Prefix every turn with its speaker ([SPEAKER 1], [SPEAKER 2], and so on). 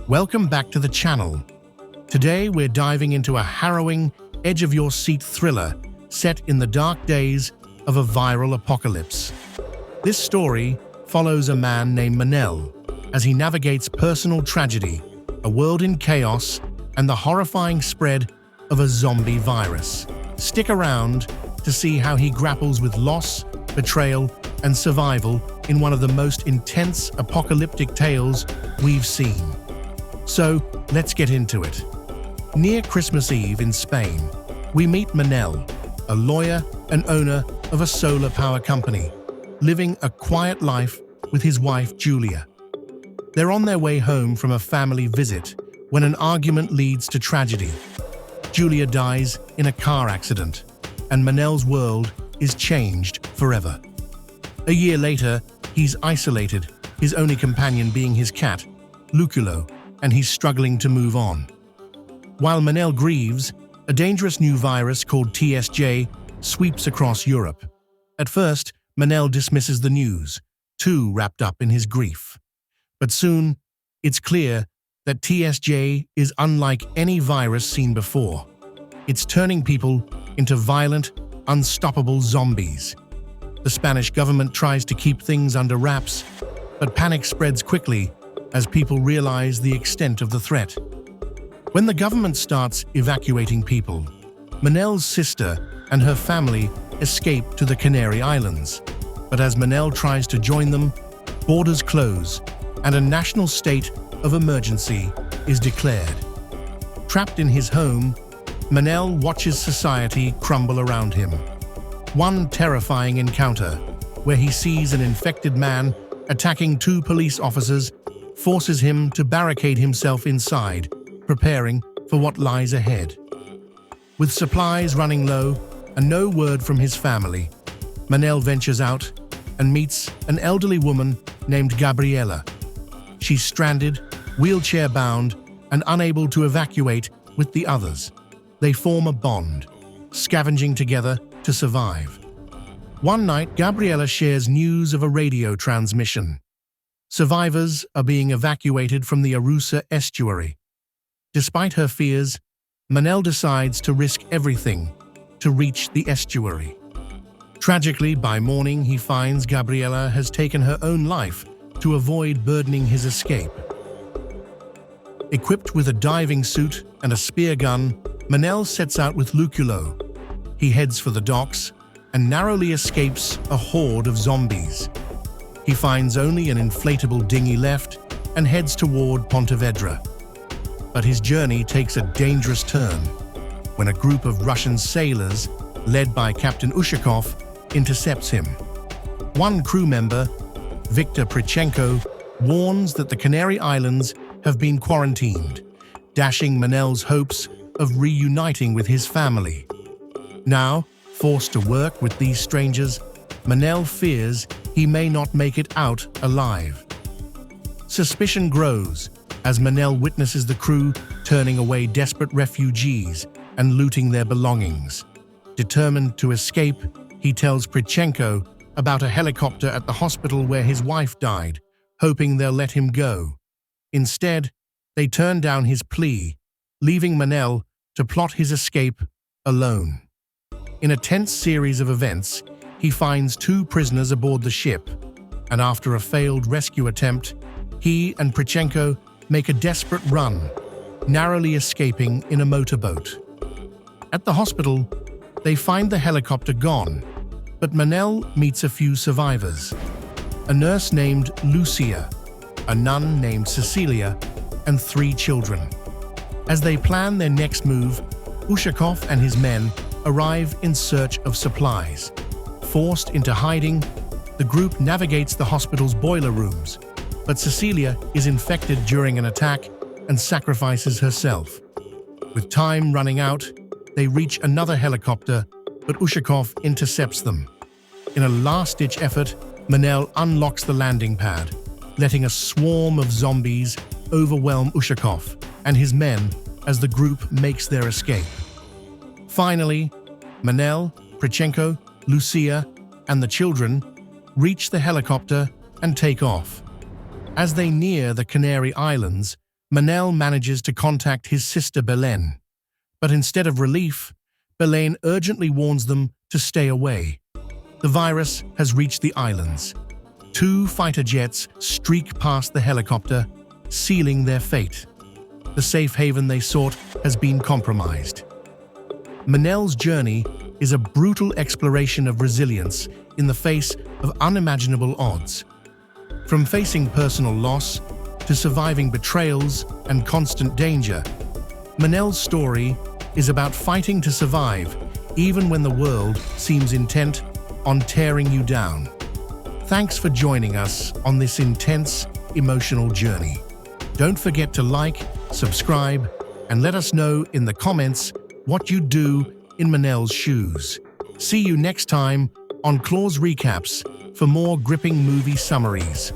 [SPEAKER 1] Welcome back to the channel. Today we're diving into a harrowing, edge-of-your-seat thriller set in the dark days of a viral apocalypse. This story follows a man named Manel as he navigates personal tragedy, a world in chaos, and the horrifying spread of a zombie virus. Stick around to see how he grapples with loss, betrayal, and survival in one of the most intense apocalyptic tales we've seen. So, let's get into it. Near Christmas Eve in Spain, we meet Manel, a lawyer and owner of a solar power company, living a quiet life with his wife Julia. They're on their way home from a family visit when an argument leads to tragedy. Julia dies in a car accident, and Manel's world is changed forever. A year later, he's isolated, his only companion being his cat, Luculo, and he's struggling to move on. While Manel grieves, a dangerous new virus called TSJ sweeps across Europe. At first, Manel dismisses the news, too wrapped up in his grief. But soon, it's clear that TSJ is unlike any virus seen before. It's turning people into violent, unstoppable zombies. The Spanish government tries to keep things under wraps, but panic spreads quickly as people realize the extent of the threat. When the government starts evacuating people, Manel's sister and her family escape to the Canary Islands. But as Manel tries to join them, borders close and a national state of emergency is declared. Trapped in his home, Manel watches society crumble around him. One terrifying encounter, where he sees an infected man attacking two police officers, forces him to barricade himself inside, preparing for what lies ahead. With supplies running low and no word from his family, Manel ventures out and meets an elderly woman named Gabriela. She's stranded, wheelchair-bound, and unable to evacuate with the others. They form a bond, scavenging together to survive. One night, Gabriela shares news of a radio transmission. Survivors are being evacuated from the Arusa estuary. Despite her fears, Manel decides to risk everything to reach the estuary. Tragically, by morning, he finds Gabriela has taken her own life to avoid burdening his escape. Equipped with a diving suit and a spear gun, Manel sets out with Luculo. He heads for the docks and narrowly escapes a horde of zombies. He finds only an inflatable dinghy left and heads toward Pontevedra. But his journey takes a dangerous turn when a group of Russian sailors, led by Captain Ushakov, intercepts him. One crew member, Viktor Prichenko, warns that the Canary Islands have been quarantined, dashing Manel's hopes of reuniting with his family. Now, forced to work with these strangers, Manel fears he may not make it out alive. Suspicion grows as Manel witnesses the crew turning away desperate refugees and looting their belongings. Determined to escape, he tells Prichenko about a helicopter at the hospital where his wife died, hoping they'll let him go. Instead, they turn down his plea, leaving Manel to plot his escape alone. In a tense series of events, he finds two prisoners aboard the ship, and after a failed rescue attempt, he and Prichenko make a desperate run, narrowly escaping in a motorboat. At the hospital, they find the helicopter gone, but Manel meets a few survivors. A nurse named Lucia, a nun named Cecilia, and 3 children. As they plan their next move, Ushakov and his men arrive in search of supplies. Forced into hiding, the group navigates the hospital's boiler rooms, but Cecilia is infected during an attack and sacrifices herself. With time running out, they reach another helicopter, but Ushakov intercepts them. In a last-ditch effort, Manel unlocks the landing pad, letting a swarm of zombies overwhelm Ushakov and his men as the group makes their escape. Finally, Manel, Prichenko, Lucia, and the children reach the helicopter and take off. As they near the Canary Islands, Manel manages to contact his sister Belen, but instead of relief, Belen urgently warns them to stay away. The virus has reached the islands. 2 fighter jets streak past the helicopter, sealing their fate. The safe haven they sought has been compromised. Manel's journey is a brutal exploration of resilience in the face of unimaginable odds. From facing personal loss to surviving betrayals and constant danger, Manel's story is about fighting to survive even when the world seems intent on tearing you down. Thanks for joining us on this intense, emotional journey. Don't forget to like, subscribe, and let us know in the comments what you'd do in Manel's shoes. See you next time on Claw's Recaps for more gripping movie summaries.